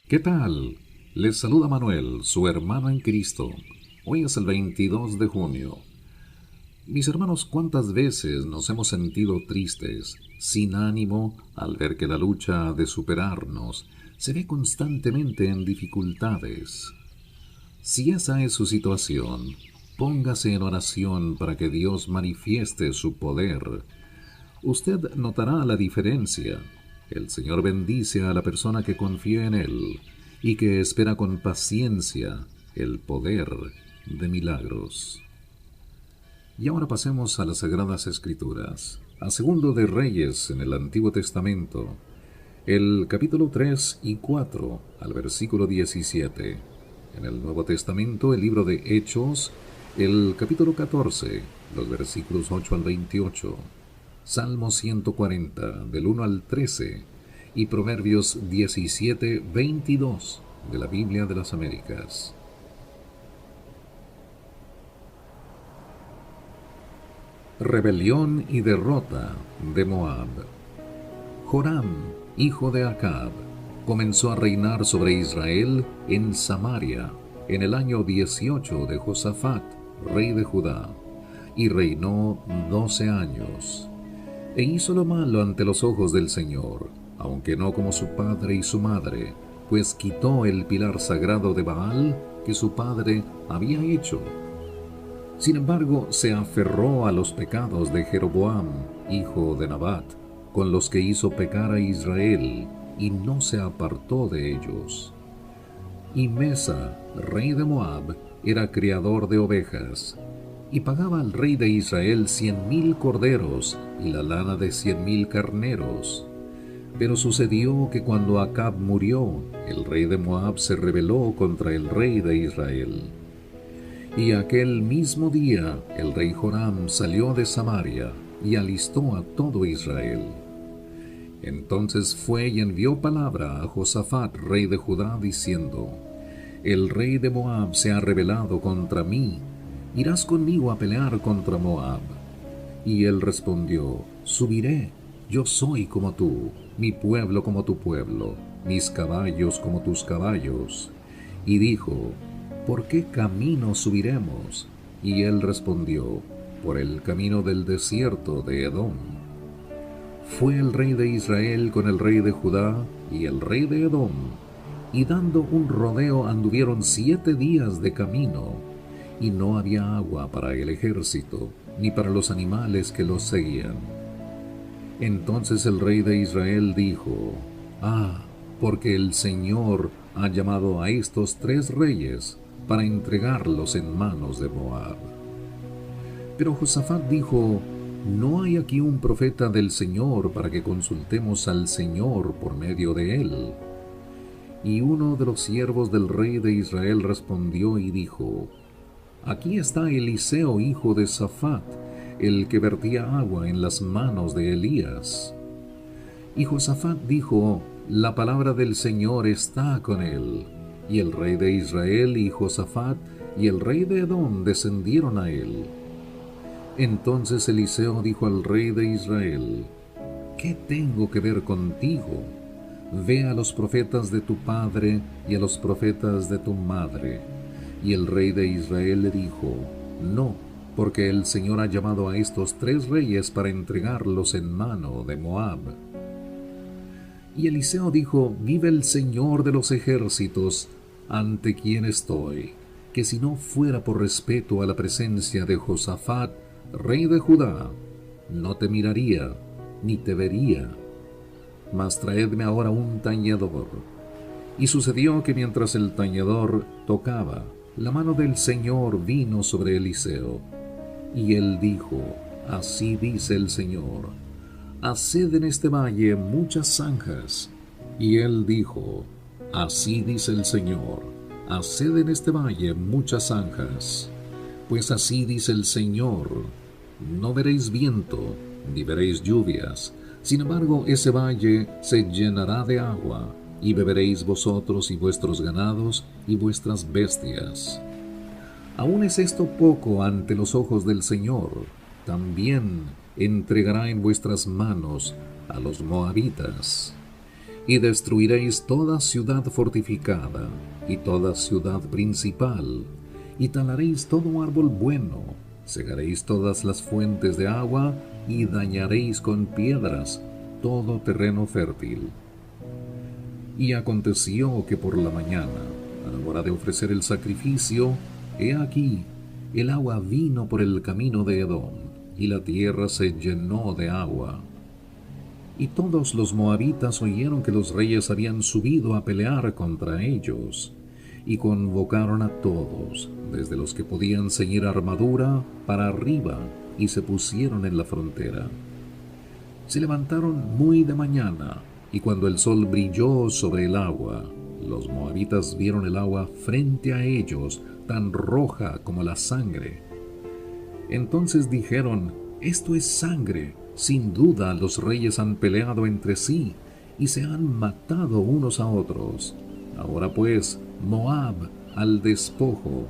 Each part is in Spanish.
¿Qué tal? Les saluda Manuel, su hermano en Cristo. Hoy es el 22 de junio. Mis hermanos, ¿cuántas veces nos hemos sentido tristes, sin ánimo, al ver que la lucha de superarnos se ve constantemente en dificultades? Si esa es su situación, póngase en oración para que Dios manifieste su poder. Usted notará la diferencia. El Señor bendice a la persona que confía en Él y que espera con paciencia el poder de milagros. Y ahora pasemos a las Sagradas Escrituras, a Segundo de Reyes en el Antiguo Testamento, el capítulo 3 y 4 al versículo 17. En el Nuevo Testamento, el libro de Hechos, el capítulo 14, los versículos 8 al 28. Salmo 140, del 1 al 13, y Proverbios 17, 22, de la Biblia de las Américas. Rebelión y derrota de Moab. Joram, hijo de Acab, comenzó a reinar sobre Israel en Samaria en el año 18 de Josafat, rey de Judá, y reinó 12 años. E hizo lo malo ante los ojos del Señor, aunque no como su padre y su madre, pues quitó el pilar sagrado de Baal que su padre había hecho. Sin embargo, se aferró a los pecados de Jeroboam, hijo de Nabat, con los que hizo pecar a Israel, y no se apartó de ellos. Y Mesa, rey de Moab, era criador de ovejas, y pagaba al rey de Israel 100,000 corderos y la lana de 100,000 carneros. Pero sucedió que cuando Acab murió, el rey de Moab se rebeló contra el rey de Israel. Y aquel mismo día el rey Joram salió de Samaria y alistó a todo Israel. Entonces fue y envió palabra a Josafat, rey de Judá, diciendo: El rey de Moab se ha rebelado contra mí. ¿Irás conmigo a pelear contra Moab? Y él respondió: Subiré, yo soy como tú, mi pueblo como tu pueblo, mis caballos como tus caballos. Y dijo: ¿Por qué camino subiremos? Y él respondió: Por el camino del desierto de Edom. Fue el rey de Israel con el rey de Judá y el rey de Edom, y dando un rodeo anduvieron 7 días de camino, y no había agua para el ejército, ni para los animales que los seguían. Entonces el rey de Israel dijo: porque el Señor ha llamado a estos 3 reyes para entregarlos en manos de Moab. Pero Josafat dijo: ¿No hay aquí un profeta del Señor para que consultemos al Señor por medio de él? Y uno de los siervos del rey de Israel respondió y dijo: Aquí está Eliseo, hijo de Safat, el que vertía agua en las manos de Elías. Y Josafat dijo: La palabra del Señor está con él. Y el rey de Israel y Josafat y el rey de Edom descendieron a él. Entonces Eliseo dijo al rey de Israel: ¿Qué tengo que ver contigo? Ve a los profetas de tu padre y a los profetas de tu madre. Y el rey de Israel le dijo: No, porque el Señor ha llamado a estos 3 reyes para entregarlos en mano de Moab. Y Eliseo dijo: Vive el Señor de los ejércitos, ante quien estoy, que si no fuera por respeto a la presencia de Josafat, rey de Judá, no te miraría ni te vería. Mas traedme ahora un tañedor. Y sucedió que mientras el tañedor tocaba, la mano del Señor vino sobre Eliseo. Y él dijo: Así dice el Señor: Haced en este valle muchas zanjas. Y él dijo: Así dice el Señor: Haced en este valle muchas zanjas. Pues así dice el Señor: No veréis viento, ni veréis lluvias. Sin embargo, ese valle se llenará de agua, y beberéis vosotros y vuestros ganados y vuestras bestias. ¿Aún es esto poco ante los ojos del Señor? También entregará en vuestras manos a los moabitas. Y destruiréis toda ciudad fortificada, y toda ciudad principal, y talaréis todo árbol bueno, cegaréis todas las fuentes de agua, y dañaréis con piedras todo terreno fértil. Y aconteció que por la mañana, a la hora de ofrecer el sacrificio, he aquí, el agua vino por el camino de Edom, y la tierra se llenó de agua. Y todos los moabitas oyeron que los reyes habían subido a pelear contra ellos, y convocaron a todos, desde los que podían ceñir armadura, para arriba, y se pusieron en la frontera. Se levantaron muy de mañana, y cuando el sol brilló sobre el agua, los moabitas vieron el agua frente a ellos, tan roja como la sangre. Entonces dijeron: «Esto es sangre. Sin duda los reyes han peleado entre sí, y se han matado unos a otros. Ahora pues, Moab al despojo».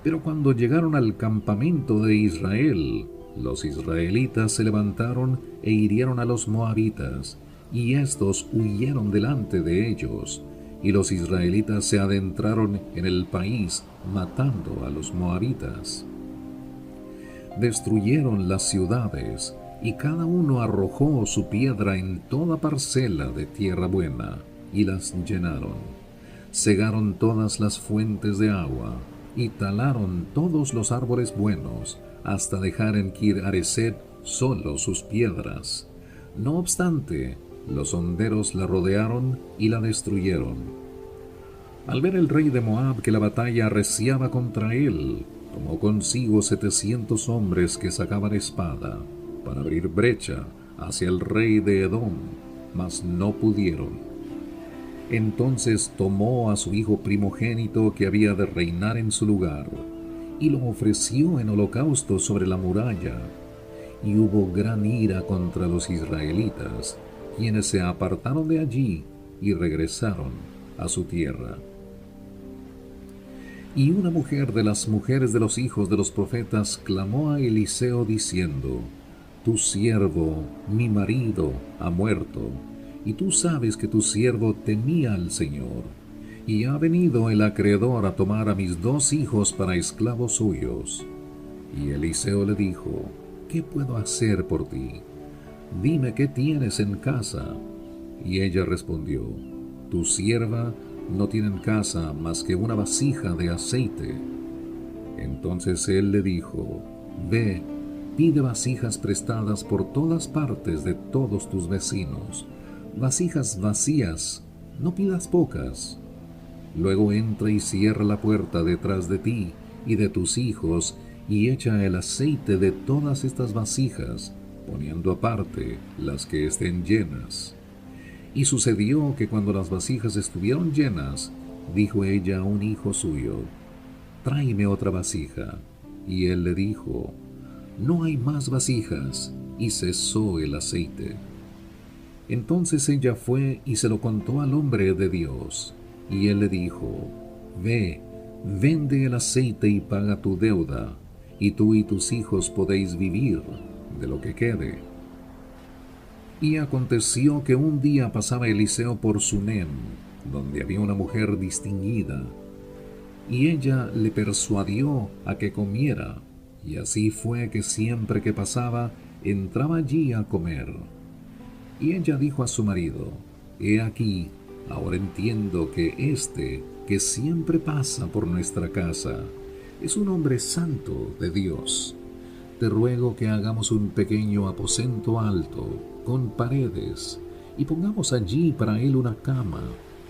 Pero cuando llegaron al campamento de Israel, los israelitas se levantaron e hirieron a los moabitas, y éstos huyeron delante de ellos, y los israelitas se adentraron en el país, matando a los moabitas. Destruyeron las ciudades, y cada uno arrojó su piedra en toda parcela de tierra buena, y las llenaron. Cegaron todas las fuentes de agua, y talaron todos los árboles buenos, hasta dejar en Kir Hareset solo sus piedras. No obstante, los honderos la rodearon y la destruyeron. Al ver el rey de Moab que la batalla arreciaba contra él, tomó consigo 700 hombres que sacaban espada, para abrir brecha hacia el rey de Edom, mas no pudieron. Entonces tomó a su hijo primogénito que había de reinar en su lugar, y lo ofreció en holocausto sobre la muralla, y hubo gran ira contra los israelitas, quienes se apartaron de allí y regresaron a su tierra. Y una mujer de las mujeres de los hijos de los profetas clamó a Eliseo diciendo: «Tu siervo, mi marido, ha muerto, y tú sabes que tu siervo temía al Señor, y ha venido el acreedor a tomar a mis 2 hijos para esclavos suyos». Y Eliseo le dijo: «¿Qué puedo hacer por ti? Dime qué tienes en casa». Y ella respondió: «Tu sierva no tiene en casa más que una vasija de aceite». Entonces él le dijo: «Ve, pide vasijas prestadas por todas partes de todos tus vecinos, vasijas vacías, no pidas pocas. Luego entra y cierra la puerta detrás de ti y de tus hijos, y echa el aceite de todas estas vasijas, poniendo aparte las que estén llenas». Y sucedió que cuando las vasijas estuvieron llenas, dijo ella a un hijo suyo: «Tráeme otra vasija». Y él le dijo: «No hay más vasijas», y cesó el aceite. Entonces ella fue y se lo contó al hombre de Dios, y él le dijo: «Ve, vende el aceite y paga tu deuda, y tú y tus hijos podéis vivir de lo que quede». Y aconteció que un día pasaba Eliseo por Sunem, donde había una mujer distinguida, y ella le persuadió a que comiera, y así fue que siempre que pasaba, entraba allí a comer. Y ella dijo a su marido: «He aquí, ahora entiendo que este, que siempre pasa por nuestra casa, es un hombre santo de Dios. Te ruego que hagamos un pequeño aposento alto, con paredes, y pongamos allí para él una cama,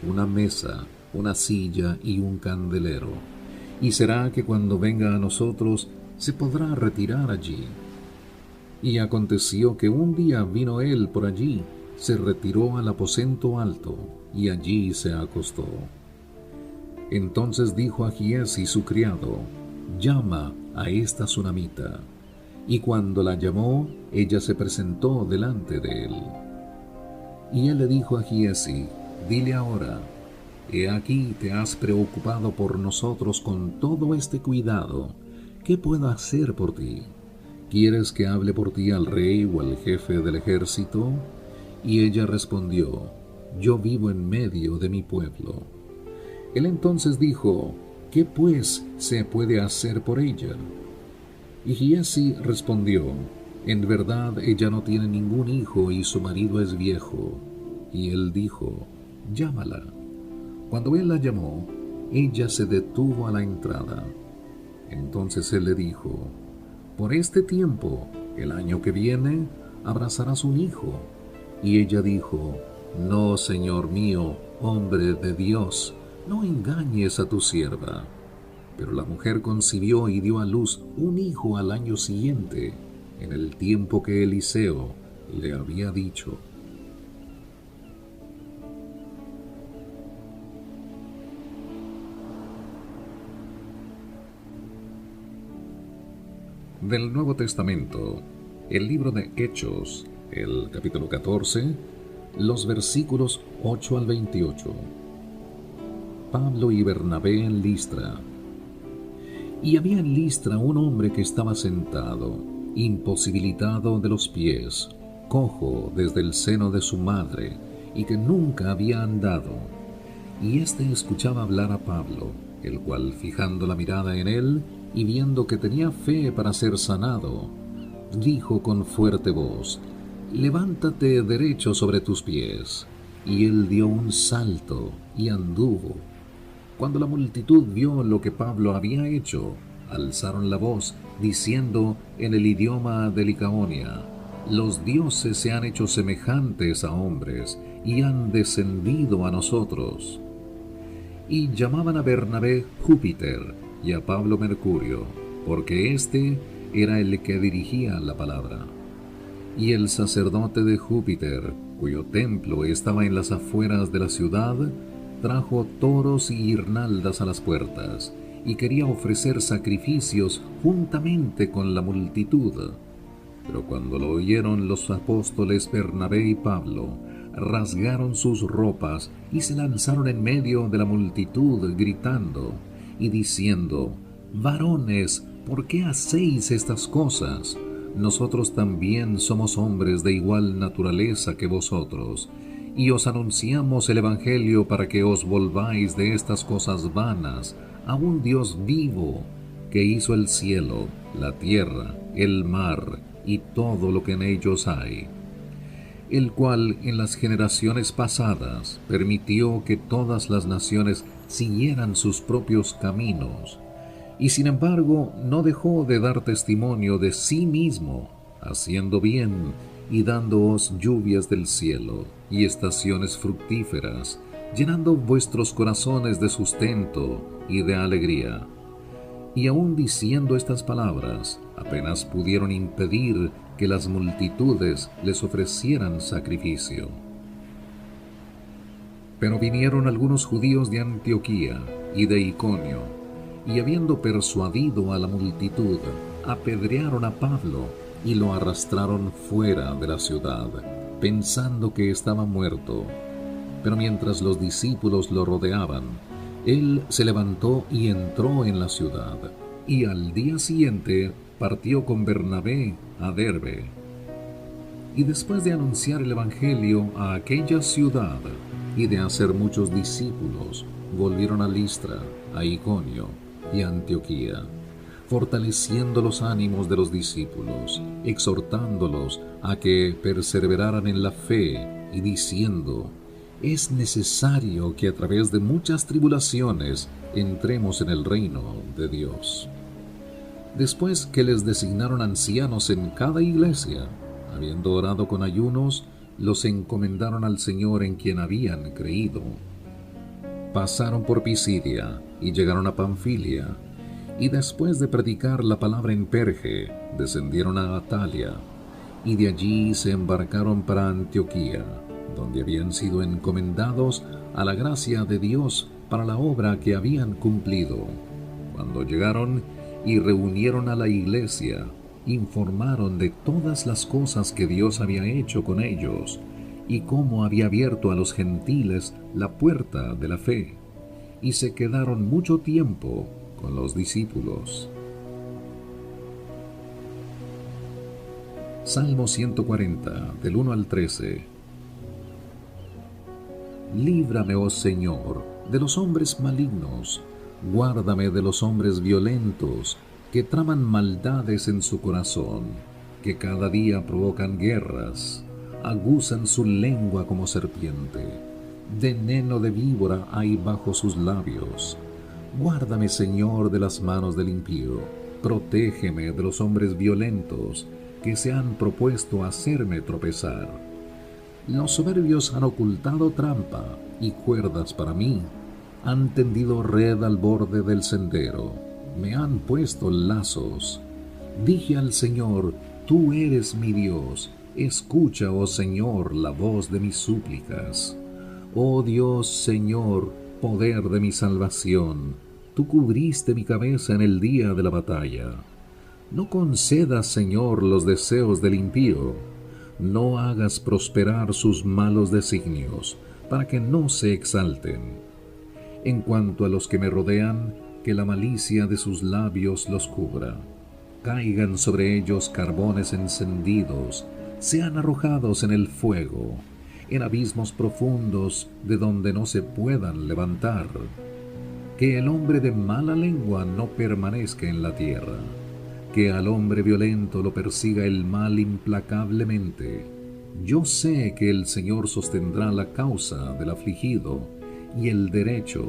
una mesa, una silla y un candelero. Y será que cuando venga a nosotros se podrá retirar allí». Y aconteció que un día vino él por allí, se retiró al aposento alto, y allí se acostó. Entonces dijo a Giezi su criado: «Llama a esta sunamita». Y cuando la llamó, ella se presentó delante de él. Y él le dijo a Giezi: «Dile ahora, he aquí te has preocupado por nosotros con todo este cuidado. ¿Qué puedo hacer por ti? ¿Quieres que hable por ti al rey o al jefe del ejército?». Y ella respondió: yo vivo en medio de mi pueblo. Él entonces dijo: ¿Qué pues se puede hacer por ella? Y Giezi respondió: En verdad ella no tiene ningún hijo y su marido es viejo. Y él dijo: Llámala. Cuando él la llamó, ella se detuvo a la entrada. Entonces él le dijo: Por este tiempo, el año que viene, abrazarás un hijo. Y ella dijo: No, señor mío, hombre de Dios, no engañes a tu sierva. Pero la mujer concibió y dio a luz un hijo al año siguiente, en el tiempo que Eliseo le había dicho. Del Nuevo Testamento, el libro de Hechos, el capítulo 14, los versículos 8 al 28. Pablo y Bernabé en Listra. Y había en Listra un hombre que estaba sentado, imposibilitado de los pies, cojo desde el seno de su madre, y que nunca había andado. Y éste escuchaba hablar a Pablo, el cual, fijando la mirada en él, y viendo que tenía fe para ser sanado, dijo con fuerte voz: Levántate derecho sobre tus pies. Y él dio un salto y anduvo. Cuando la multitud vio lo que Pablo había hecho, alzaron la voz, diciendo en el idioma de Licaonia: Los dioses se han hecho semejantes a hombres y han descendido a nosotros. Y llamaban a Bernabé Júpiter y a Pablo Mercurio, porque éste era el que dirigía la palabra. Y el sacerdote de Júpiter, cuyo templo estaba en las afueras de la ciudad, trajo toros y guirnaldas a las puertas, y quería ofrecer sacrificios juntamente con la multitud. Pero cuando lo oyeron los apóstoles Bernabé y Pablo, rasgaron sus ropas y se lanzaron en medio de la multitud, gritando y diciendo: Varones, ¿por qué hacéis estas cosas? Nosotros también somos hombres de igual naturaleza que vosotros, y os anunciamos el Evangelio para que os volváis de estas cosas vanas a un Dios vivo, que hizo el cielo, la tierra, el mar y todo lo que en ellos hay, el cual en las generaciones pasadas permitió que todas las naciones siguieran sus propios caminos, y sin embargo no dejó de dar testimonio de sí mismo, haciendo bien y dándoos lluvias del cielo y estaciones fructíferas, llenando vuestros corazones de sustento y de alegría. Y aun diciendo estas palabras, apenas pudieron impedir que las multitudes les ofrecieran sacrificio. Pero vinieron algunos judíos de Antioquía y de Iconio, y habiendo persuadido a la multitud, apedrearon a Pablo y lo arrastraron fuera de la ciudad, pensando que estaba muerto. Pero mientras los discípulos lo rodeaban, él se levantó y entró en la ciudad, y al día siguiente partió con Bernabé a Derbe. Y después de anunciar el Evangelio a aquella ciudad y de hacer muchos discípulos, volvieron a Listra, a Iconio y a Antioquía, fortaleciendo los ánimos de los discípulos, exhortándolos a que perseveraran en la fe y diciendo: es necesario que a través de muchas tribulaciones entremos en el reino de Dios. Después que les designaron ancianos en cada iglesia, habiendo orado con ayunos, los encomendaron al Señor en quien habían creído. Pasaron por Pisidia y llegaron a Panfilia, y después de predicar la palabra en Perge, descendieron a Atalia, y de allí se embarcaron para Antioquía, donde habían sido encomendados a la gracia de Dios para la obra que habían cumplido. Cuando llegaron y reunieron a la iglesia, informaron de todas las cosas que Dios había hecho con ellos y cómo había abierto a los gentiles la puerta de la fe, y se quedaron mucho tiempo con los discípulos. Salmo 140, del 1 al 13. Líbrame, oh Señor, de los hombres malignos. Guárdame de los hombres violentos, que traman maldades en su corazón, que cada día provocan guerras, aguzan su lengua como serpiente. Veneno de víbora hay bajo sus labios. Guárdame, Señor, de las manos del impío. Protégeme de los hombres violentos, que se han propuesto hacerme tropezar. Los soberbios han ocultado trampa y cuerdas para mí. Han tendido red al borde del sendero. Me han puesto lazos. Dije al Señor: Tú eres mi Dios. Escucha, oh Señor, la voz de mis súplicas. Oh Dios, Señor, poder de mi salvación, tú cubriste mi cabeza en el día de la batalla. No concedas, Señor, los deseos del impío. No hagas prosperar sus malos designios, para que no se exalten. En cuanto a los que me rodean, que la malicia de sus labios los cubra. Caigan sobre ellos carbones encendidos, sean arrojados en el fuego, en abismos profundos de donde no se puedan levantar. Que el hombre de mala lengua no permanezca en la tierra, que al hombre violento lo persiga el mal implacablemente. Yo sé que el Señor sostendrá la causa del afligido y el derecho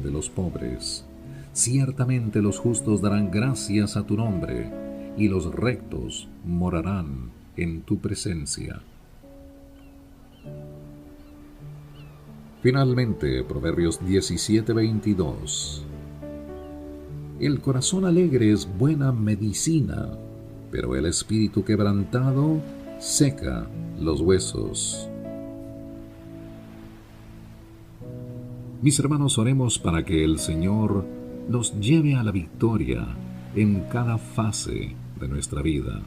de los pobres. Ciertamente los justos darán gracias a tu nombre, y los rectos morarán en tu presencia. Finalmente, Proverbios 17:22. El corazón alegre es buena medicina, pero el espíritu quebrantado seca los huesos. Mis hermanos, oremos para que el Señor nos lleve a la victoria en cada fase de nuestra vida.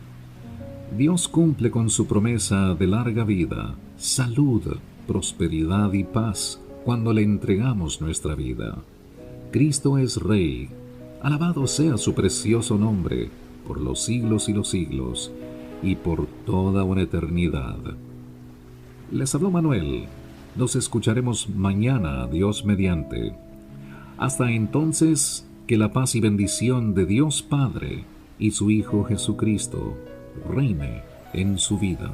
Dios cumple con su promesa de larga vida, salud, prosperidad y paz cuando le entregamos nuestra vida. Cristo es Rey. Alabado sea su precioso nombre por los siglos y los siglos y por toda una eternidad. Les habló Manuel. Nos escucharemos mañana, Dios mediante. Hasta entonces, que la paz y bendición de Dios Padre y su Hijo Jesucristo reine en su vida.